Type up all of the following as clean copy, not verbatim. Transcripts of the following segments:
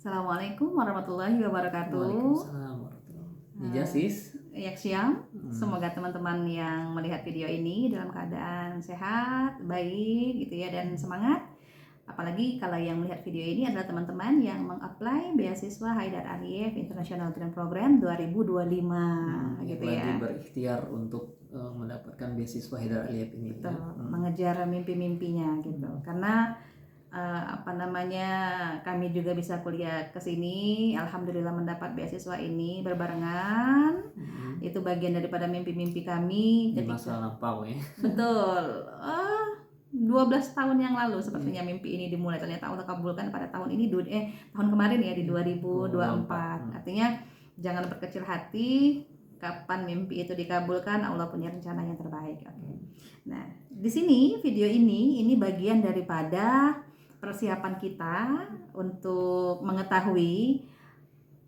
Assalamualaikum warahmatullahi wabarakatuh. Waalaikumsalam warahmatullahi wabarakatuh. Jasis. Ya, siang. Semoga teman-teman yang melihat video ini dalam keadaan sehat, baik gitu ya, dan semangat. Apalagi kalau yang melihat video ini adalah teman-teman yang mengapply beasiswa Haidar Aliyev International Training Program 2025 gitu lagi ya. berikhtiar untuk mendapatkan beasiswa Haidar Aliyev ini. Betul, mengejar mimpi-mimpinya gitu. Karena kami juga bisa kuliah ke sini, alhamdulillah mendapat beasiswa ini berbarengan. Itu bagian daripada mimpi-mimpi kami Di masa lampau ya. Betul. 12 tahun yang lalu sepertinya mimpi ini dimulai, ternyata Allah kabulkan pada tahun ini tahun kemarin ya, di 2024. Artinya jangan berkecil hati, kapan mimpi itu dikabulkan, Allah punya rencana yang terbaik. Nah, di sini video ini bagian daripada persiapan kita untuk mengetahui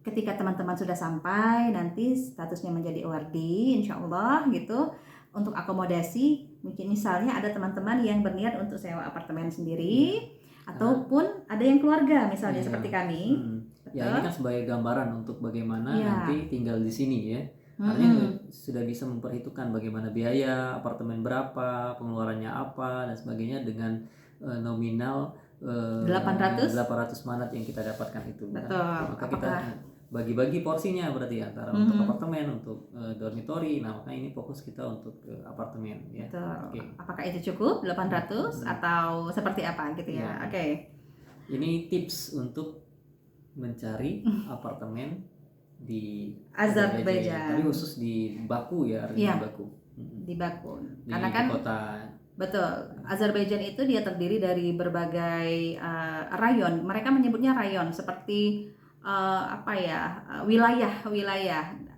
ketika teman-teman sudah sampai nanti statusnya menjadi ORD, insya Allah gitu, untuk akomodasi. Mungkin misalnya ada teman-teman yang berniat untuk sewa apartemen sendiri, ataupun ada yang keluarga misalnya seperti kami. Ya, ini kan sebagai gambaran untuk bagaimana nanti tinggal di sini ya. Artinya sudah bisa memperhitungkan bagaimana biaya apartemen, berapa pengeluarannya apa dan sebagainya, dengan nominal 800 manat yang kita dapatkan itu. Betul. Maka kita bagi-bagi porsinya berarti antara untuk apartemen, untuk dormitory. Nah, maka ini fokus kita untuk apartemen ya. Okay. Apakah itu cukup 800 atau seperti apa gitu ya? Oke. Ini tips untuk mencari apartemen di Azerbaijan. Tapi khusus di Baku ya, artinya Baku. Di Baku. Di Karena kan kota. Betul. Azerbaijan itu dia terdiri dari berbagai rayon. Mereka menyebutnya rayon seperti wilayah.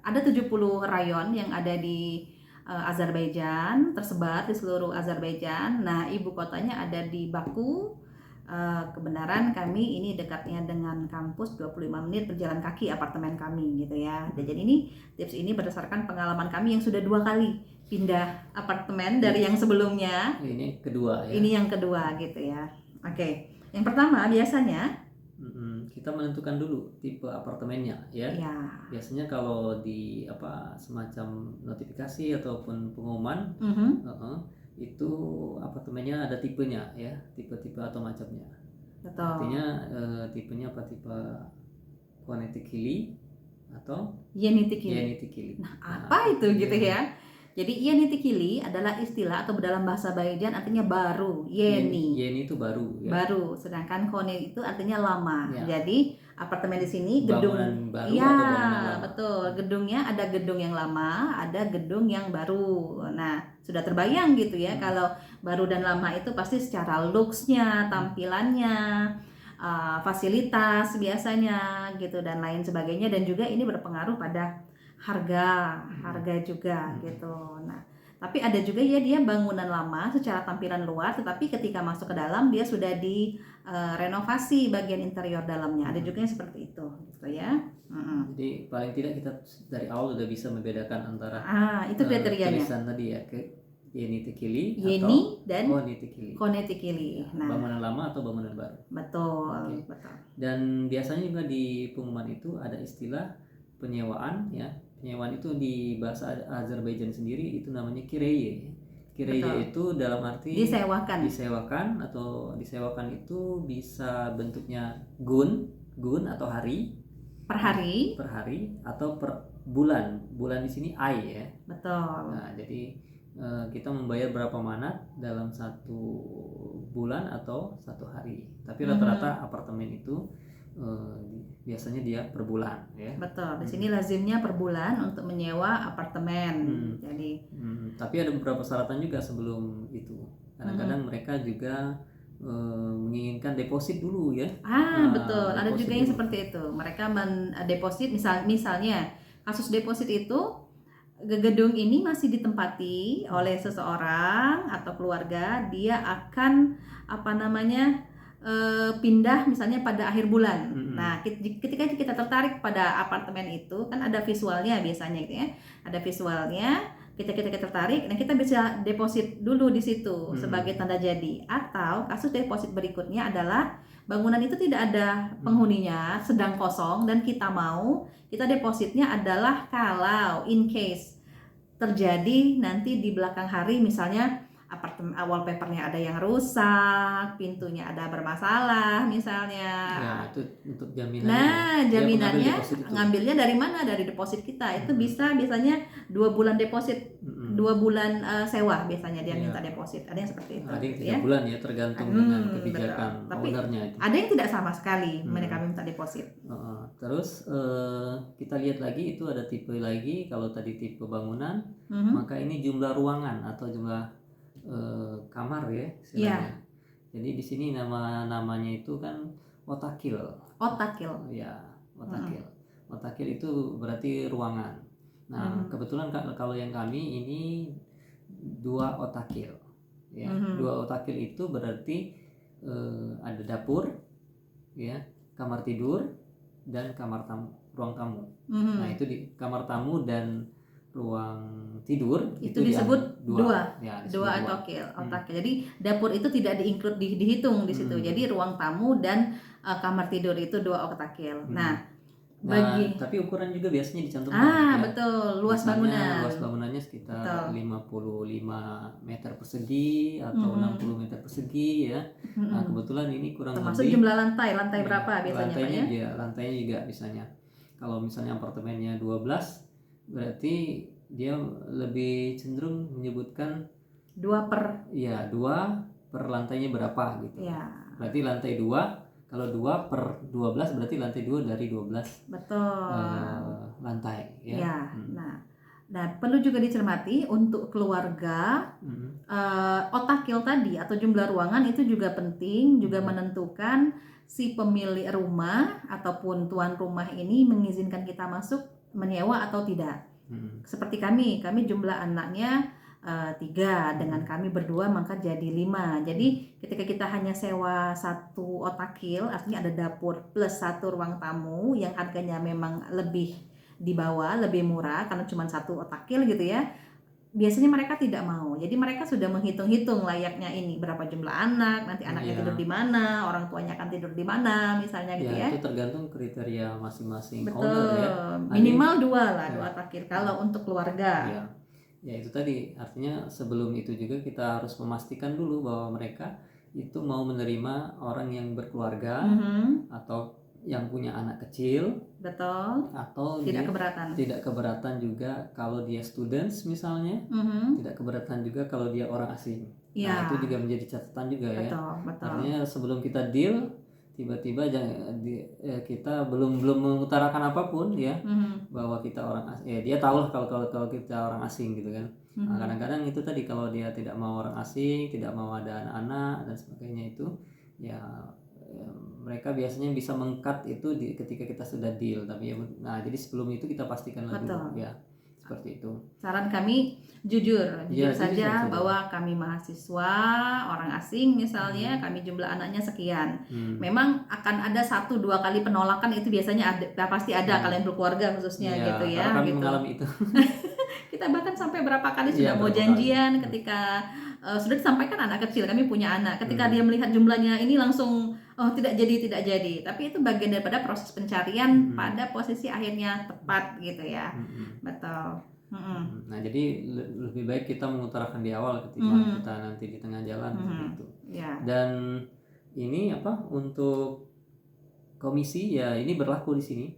Ada 70 rayon yang ada di Azerbaijan, tersebar di seluruh Azerbaijan. Nah, ibu kotanya ada di Baku. Kebenaran kami ini dekatnya dengan kampus, 25 menit berjalan kaki apartemen kami gitu ya. Dan jadi tips ini berdasarkan pengalaman kami yang sudah 2 kali pindah apartemen dari yang sebelumnya. Ini kedua ya. Ini yang kedua gitu ya. Oke. Yang pertama biasanya kita menentukan dulu tipe apartemennya ya. Biasanya kalau di semacam notifikasi ataupun pengumuman itu apartemennya ada tipenya ya, tipe-tipe atau macamnya. Betul. Artinya tipenya apa, tipe Konetikili atau Yenitikili. Nah, apa itu gitu ya? Jadi Yenitikili adalah istilah atau dalam bahasa Azerbaijan artinya baru. Yeni itu baru ya. Baru, sedangkan Kone itu artinya lama. Jadi apartemen di sini gedung baru ya, atau bangunan lama? Betul. Gedungnya ada gedung yang lama, ada gedung yang baru. Nah, sudah terbayang gitu ya, kalau baru dan lama itu pasti secara looks-nya, tampilannya, fasilitas biasanya gitu dan lain sebagainya, dan juga ini berpengaruh pada harga juga gitu. Nah, tapi ada juga ya dia bangunan lama secara tampilan luar, tetapi ketika masuk ke dalam dia sudah direnovasi bagian interior dalamnya. Ada juga yang seperti itu gitu ya. Jadi paling tidak kita dari awal sudah bisa membedakan antara itu kriterianya. Tulisan tadi ya, Yenitikili dan Konetikili. Nah, bangunan lama atau bangunan baru. Betul. Dan biasanya juga di pengumuman itu ada istilah penyewaan ya. Penyewaan itu di bahasa Azerbaijan sendiri itu namanya kireye. Kireye itu dalam arti disewakan itu bisa bentuknya gun atau hari, per hari atau per bulan. Bulan di sini ai ya. Betul. Nah, jadi kita membayar berapa manat dalam 1 bulan atau 1 hari. Tapi rata-rata apartemen itu biasanya dia per bulan ya. Betul. Di sini lazimnya per bulan untuk menyewa apartemen. Jadi tapi ada beberapa persyaratan juga sebelum itu. Kadang-kadang mereka juga menginginkan deposit dulu ya. Betul. Ada juga yang seperti itu. Mereka mendeposit misalnya kasus deposit itu, gedung ini masih ditempati oleh seseorang atau keluarga, dia akan pindah misalnya pada akhir bulan. Nah, ketika kita tertarik pada apartemen itu kan ada visualnya biasanya gitu ya. Ada visualnya. kita tertarik, nah kita bisa deposit dulu di situ sebagai tanda jadi. Atau kasus deposit berikutnya adalah bangunan itu tidak ada penghuninya, sedang kosong dan kita depositnya adalah kalau in case terjadi nanti di belakang hari, misalnya wallpapernya ada yang rusak, pintunya ada bermasalah misalnya. Ya, itu untuk jaminannya. Nah, Dia jaminannya mengambil ngambilnya dari mana? Dari deposit kita. Itu biasanya 2 bulan deposit, 2 bulan sewa biasanya dia minta deposit. Ada yang seperti itu. Ada yang 3 bulan ya, tergantung dengan kebijakan ownernya itu. Ada yang tidak sama sekali mereka minta deposit. Terus kita lihat lagi, itu ada tipe lagi. Kalau tadi tipe bangunan, maka ini jumlah ruangan atau jumlah kamar ya istilahnya. Jadi di sini namanya itu kan otakil. Ya, otakil. Otakil itu berarti ruangan. Nah, kebetulan kalau yang kami ini 2 otakil. Ya, 2 otakil itu berarti ada dapur, ya, kamar tidur dan kamar tamu, ruang tamu. Nah, itu di kamar tamu dan ruang tidur itu disebut dua otakil. Jadi dapur itu tidak dihitung di situ. Jadi ruang tamu dan kamar tidur itu 2 otakil. Tapi ukuran juga biasanya dicantumkan. Betul. Luas bangunannya sekitar 55 meter persegi atau 60 meter persegi ya. Nah, kebetulan ini kurang termasuk lebih jumlah lantai berapa biasanya, Pak ya? Lantainya juga misalnya. Kalau misalnya apartemennya 12, berarti dia lebih cenderung menyebutkan 2 per lantainya berapa gitu. Ya. Berarti lantai 2, kalau 2 per 12 berarti lantai 2 dari 12. Betul. Lantai ya. Nah, perlu juga dicermati untuk keluarga, otakil tadi atau jumlah ruangan itu juga penting, juga menentukan si pemilik rumah ataupun tuan rumah ini mengizinkan kita masuk menyewa atau tidak. Seperti kami jumlah anaknya 3, dengan kami berdua maka jadi 5. Jadi ketika kita hanya sewa 1 otakil, artinya ada dapur plus 1 ruang tamu yang harganya memang lebih di bawah, lebih murah karena cuma 1 otakil gitu ya. Biasanya mereka tidak mau. Jadi mereka sudah menghitung-hitung layaknya ini berapa jumlah anak, nanti anaknya tidur di mana, orang tuanya akan tidur di mana misalnya gitu ya. Itu tergantung kriteria masing-masing Betul. owner ya. Minimal 2 otakil kalau untuk keluarga. Ya itu tadi, artinya sebelum itu juga kita harus memastikan dulu bahwa mereka itu mau menerima orang yang berkeluarga atau yang punya anak kecil. Betul. Atau tidak keberatan juga kalau dia students misalnya. Tidak keberatan juga kalau dia orang asing. Nah, itu juga menjadi catatan juga ya. Betul. Artinya sebelum kita deal, tiba-tiba kita belum mengutarakan apapun ya, bahwa kita orang asing. Ya dia tahu lah kalau kita orang asing gitu kan. Nah, kadang-kadang itu tadi kalau dia tidak mau orang asing, tidak mau ada anak-anak dan sebagainya itu ya mereka biasanya bisa meng-cut itu ketika kita sudah deal. Tapi jadi sebelum itu kita pastikan dulu ya. Seperti itu. Saran kami jujur saja bahwa kami mahasiswa orang asing misalnya, kami jumlah anaknya sekian. Memang akan ada 1-2 kali penolakan, itu biasanya pasti ada kalian berkeluarga khususnya gitu ya. Kami mengalami itu. Kita bahkan sampai berapa kali sudah mau janjian ketika sudah disampaikan anak kecil, kami punya anak. Ketika dia melihat jumlahnya ini langsung tidak jadi. Tapi itu bagian daripada proses pencarian pada posisi akhirnya tepat gitu ya. Betul. Nah jadi lebih baik kita mengutarakan di awal ketimbang kita nanti di tengah jalan gitu. Dan ini untuk komisi ya, ini berlaku di sini.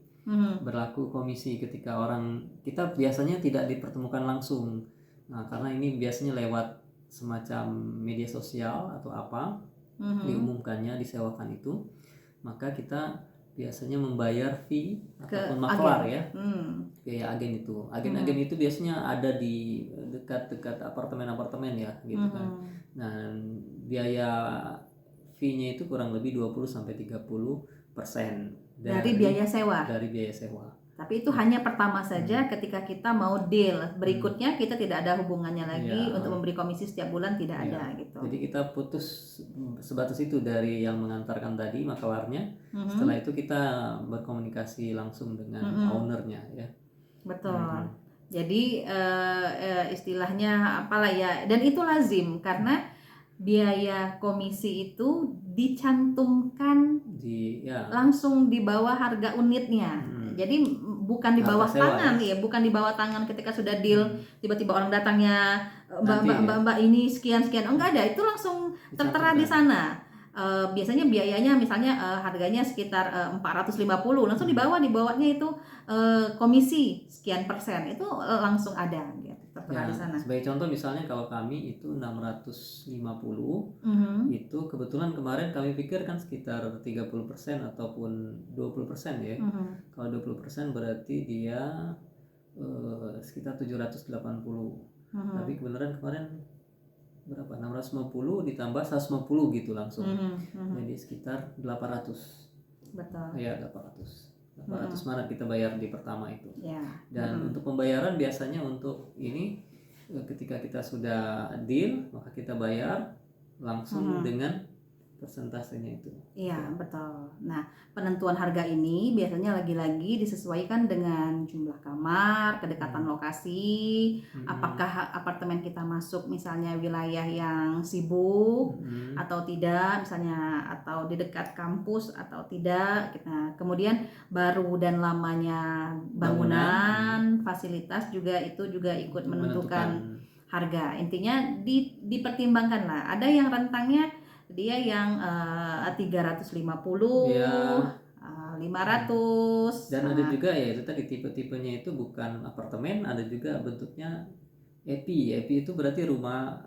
Berlaku komisi ketika kita biasanya tidak dipertemukan langsung. Nah karena ini biasanya lewat semacam media sosial atau apa, diumumkannya, disewakan itu, maka kita biasanya membayar fee ataupun maklar ya, kayak agen itu. Agen-agen itu biasanya ada di dekat-dekat apartemen ya gitu kan. Nah biaya fee-nya itu kurang lebih 20-30% dari biaya sewa. Tapi itu hanya pertama saja ketika kita mau deal. Berikutnya kita tidak ada hubungannya lagi untuk memberi komisi setiap bulan, tidak ada gitu. Jadi kita putus sebatas itu dari yang mengantarkan tadi maklarnya. Setelah itu kita berkomunikasi langsung dengan ownernya ya. Betul. Jadi istilahnya apalah ya, dan itu lazim karena biaya komisi itu dicantumkan langsung di bawah harga unitnya. Jadi bukan di bawah tangan ya, bukan di bawah tangan ketika sudah deal tiba-tiba orang datangnya mbak ini sekian, enggak ada, itu langsung tertera di sana. Biasanya biayanya misalnya harganya sekitar 450, langsung di bawahnya itu komisi sekian persen, itu langsung ada gitu tertera di sana. Sebagai contoh misalnya kalau kami itu 650, itu kebetulan kemarin kami pikir kan sekitar 30% ataupun 20% ya. Kalau 20% berarti dia sekitar 780. Tapi kebenaran kemarin berapa? 650 ditambah 150 gitu langsung. Jadi sekitar 800. Betul. Ya, 800 mana kita bayar di pertama itu. Dan untuk pembayaran biasanya untuk ini ketika kita sudah deal maka kita bayar langsung dengan persentasenya itu. Iya, betul. Nah, penentuan harga ini biasanya lagi-lagi disesuaikan dengan jumlah kamar, kedekatan lokasi, apakah apartemen kita masuk misalnya wilayah yang sibuk atau tidak, misalnya atau di dekat kampus atau tidak. Nah, kemudian baru dan lamanya bangunan, fasilitas juga itu juga ikut menentukan harga. Intinya dipertimbangkan lah. Ada yang rentangnya dia yang 350, 500. Dan ada juga ya itu tadi tipe-tipenya itu bukan apartemen, ada juga bentuknya EPI. EPI itu berarti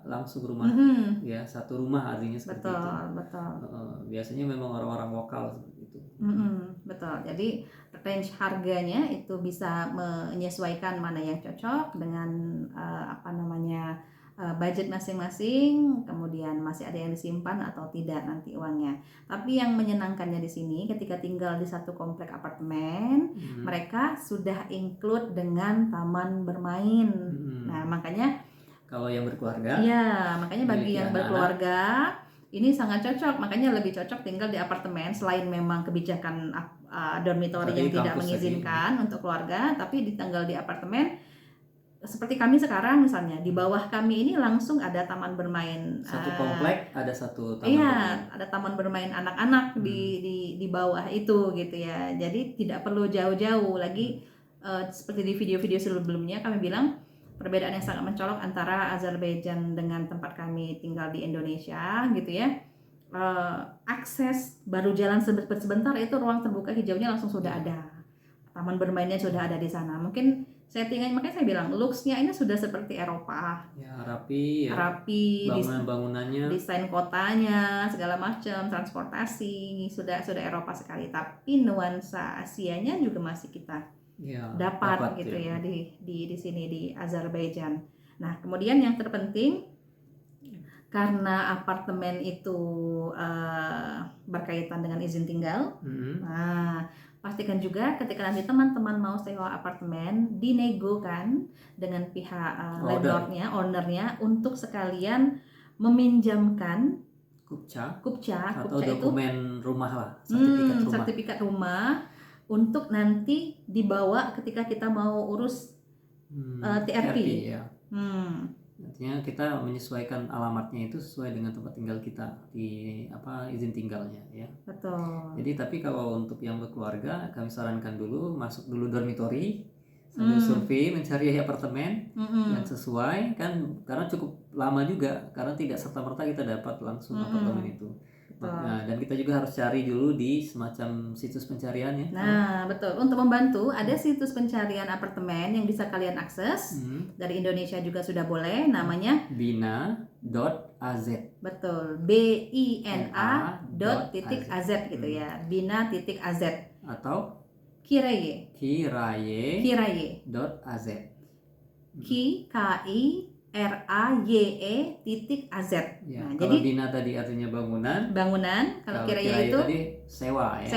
langsung rumah, ya satu rumah artinya seperti itu. Betul. Biasanya memang orang-orang lokal seperti itu. Betul. Jadi range harganya itu bisa menyesuaikan mana yang cocok dengan budget masing-masing, kemudian masih ada yang disimpan atau tidak nanti uangnya. Tapi yang menyenangkannya di sini ketika tinggal di satu komplek apartemen, mereka sudah include dengan taman bermain. Nah, makanya kalau yang berkeluarga, makanya bagi yang berkeluarga ini sangat cocok, makanya lebih cocok tinggal di apartemen selain memang kebijakan dormitory yang tidak mengizinkan untuk keluarga, tapi tinggal di apartemen. Seperti kami sekarang misalnya di bawah kami ini langsung ada taman bermain, satu komplek ada satu taman. Iya, ada taman bermain anak-anak di bawah itu gitu ya. Jadi tidak perlu jauh-jauh lagi seperti di video-video sebelumnya kami bilang perbedaan yang sangat mencolok antara Azerbaijan dengan tempat kami tinggal di Indonesia gitu ya. Akses baru jalan sebentar itu ruang terbuka hijaunya langsung sudah ada. Taman bermainnya sudah ada di sana. Mungkin settingan, makanya saya bilang looks-nya ini sudah seperti Eropa. Ya, rapi, bangunan-bangunannya, desain kotanya, segala macam, transportasi sudah Eropa sekali. Tapi nuansa Asianya juga masih kita dapat gitu ya di sini di Azerbaijan. Nah, kemudian yang terpenting karena apartemen itu berkaitan dengan izin tinggal. Nah, pastikan juga ketika nanti teman-teman mau sewa apartemen dinegokan dengan pihak landlordnya, ownernya untuk sekalian meminjamkan kupca itu atau dokumen rumah lah, sertifikat rumah untuk nanti dibawa ketika kita mau urus TRP. Ya. Artinya kita menyesuaikan alamatnya itu sesuai dengan tempat tinggal kita di izin tinggalnya ya. Betul. Jadi tapi kalau untuk yang berkeluarga kami sarankan dulu masuk dulu dormitory sambil survei mencari apartemen yang sesuai kan, karena cukup lama juga karena tidak serta-merta kita dapat langsung apartemen itu. Nah, dan kita juga harus cari dulu di semacam situs pencariannya. Nah, betul. Untuk membantu, ada situs pencarian apartemen yang bisa kalian akses. Dari Indonesia juga sudah boleh, namanya bina.az. Betul, bina.az gitu ya. Bina.az atau Kiraye.az. KIRAYE.az. Ya, nah, kalau jadi bina tadi artinya bangunan, kalau Kiraye itu tadi sewa ya.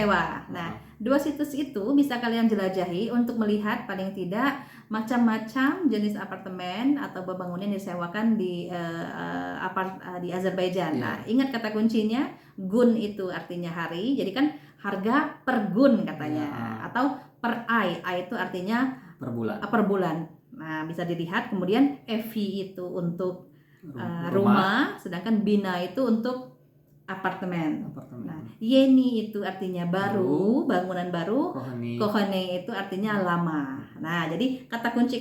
Nah, dua situs itu bisa kalian jelajahi untuk melihat paling tidak macam-macam jenis apartemen atau bangunan yang disewakan di Azerbaijan. Nah, ingat kata kuncinya gun itu artinya hari. Jadi kan harga per gun katanya atau per ai itu artinya per bulan. Nah, bisa dilihat kemudian EVI itu untuk rumah, sedangkan BINA itu untuk apartemen. Nah, YENI itu artinya baru, bangunan baru, KOHONE itu artinya lama. Nah, jadi kata kunci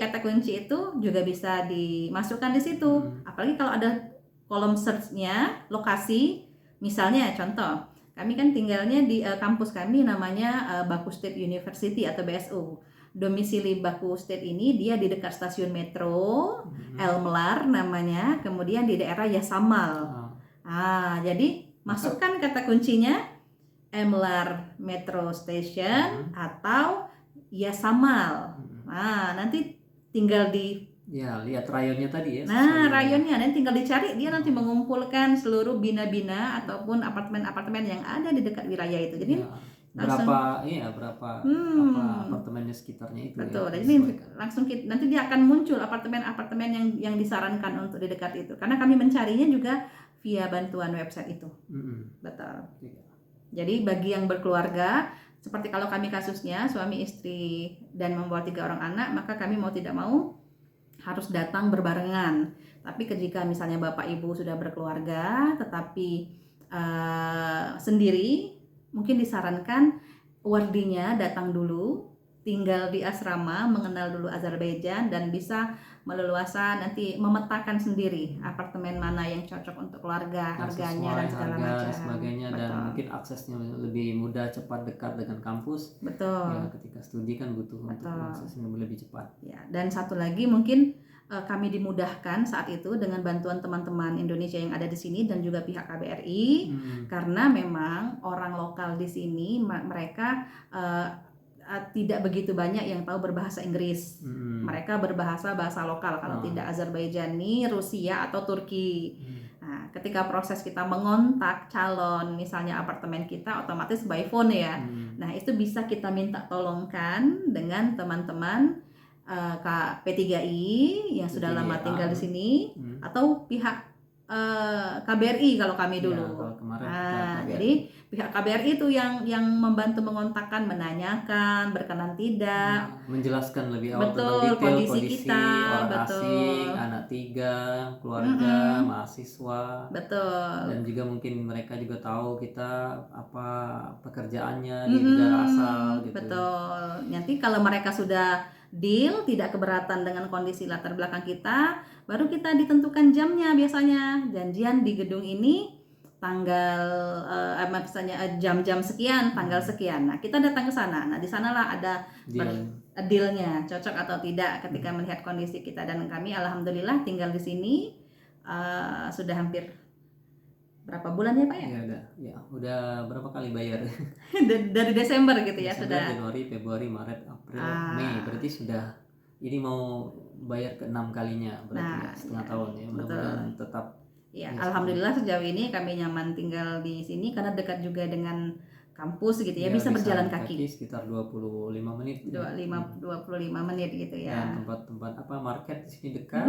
itu juga bisa dimasukkan di situ. Apalagi kalau ada kolom search-nya, lokasi, misalnya contoh, kami kan tinggalnya di kampus kami namanya Baku State University atau BSU. Domisili Baku State ini dia di dekat stasiun metro, Elmelar namanya, kemudian di daerah Yasamal. Jadi masukkan kata kuncinya Elmelar Metro Station atau Yasamal. Nah, nanti tinggal lihat rayonnya tadi ya. Nah, rayonnya nanti tinggal dicari, dia nanti mengumpulkan seluruh bina-bina ataupun apartemen-apartemen yang ada di dekat wilayah itu. Jadi berapa apartemennya sekitarnya itu. Betul. Jadi langsung nanti dia akan muncul apartemen-apartemen yang disarankan untuk di dekat itu. Karena kami mencarinya juga via bantuan website itu. Betul. Jadi bagi yang berkeluarga, seperti kalau kami kasusnya suami istri dan membawa 3 orang anak, maka kami mau tidak mau harus datang berbarengan. Tapi jika misalnya bapak ibu sudah berkeluarga tetapi sendiri, mungkin disarankan wardinya datang dulu, tinggal di asrama, mengenal dulu Azerbaijan dan bisa meleluasa nanti memetakan sendiri apartemen mana yang cocok untuk keluarga, harganya dan segala macam sebagainya. Dan mungkin aksesnya lebih mudah, cepat, dekat dengan kampus. Betul. Ya, ketika studi kan butuh untuk aksesnya lebih cepat. Ya, dan satu lagi mungkin kami dimudahkan saat itu dengan bantuan teman-teman Indonesia yang ada di sini dan juga pihak KBRI, karena memang orang lokal di sini mereka tidak begitu banyak yang tahu berbahasa Inggris. Mereka berbahasa lokal, kalau tidak Azerbaijani, Rusia atau Turki. Nah, ketika proses kita mengontak calon misalnya apartemen kita otomatis by phone ya. Nah, itu bisa kita minta tolongkan dengan teman-teman P3I yang sudah lama tinggal di sini atau pihak KBRI kalau kami dulu. Jadi pihak KBRI itu yang membantu mengontakkan, menanyakan berkenan tidak, menjelaskan lebih awal tentang detail kondisi kita, orang asing, anak 3, keluarga, mahasiswa. Betul. Dan juga mungkin mereka juga tahu kita apa pekerjaannya di negara asal gitu. Betul. Nanti kalau mereka sudah deal, tidak keberatan dengan kondisi latar belakang kita, baru kita ditentukan jamnya biasanya. Janjian di gedung ini tanggal misalnya jam-jam sekian, tanggal sekian. Nah, kita datang ke sana. Nah, di sanalah ada dealnya, cocok atau tidak ketika melihat kondisi kita. Dan kami alhamdulillah tinggal di sini sudah hampir berapa bulan ya Pak ya? Udah berapa kali bayar? Dari Desember gitu ya sudah. Januari, Februari, Maret, April, Mei, berarti sudah ini mau bayar ke 6 kalinya berarti setengah tahun ya. Mudah-mudahan tetap. Ya, alhamdulillah sejauh ini kami nyaman tinggal di sini karena dekat juga dengan kampus gitu ya, bisa berjalan kaki sekitar 25 menit. 25 menit gitu ya. Dan tempat-tempat market di sini dekat.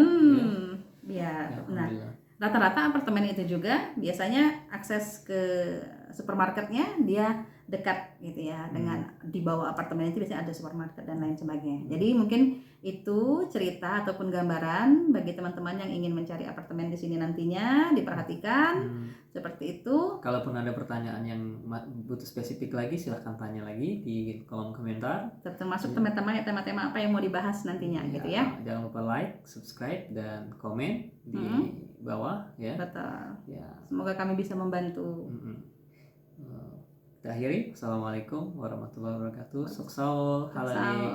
Nah, rata-rata apartemen itu juga biasanya akses ke supermarketnya dia dekat gitu ya, dengan di bawah apartemen itu biasanya ada supermarket dan lain sebagainya. Jadi mungkin itu cerita ataupun gambaran bagi teman-teman yang ingin mencari apartemen di sini nantinya, diperhatikan seperti itu. Kalaupun ada pertanyaan yang butuh spesifik lagi, silahkan tanya lagi di kolom komentar. Termasuk teman-teman tema-tema apa yang mau dibahas nantinya gitu ya. Jangan lupa like, subscribe dan komen di bawah ya. Betul. Ya. Semoga kami bisa membantu. Kita akhiri. Assalamualaikum warahmatullahi wabarakatuh. Soksao halali.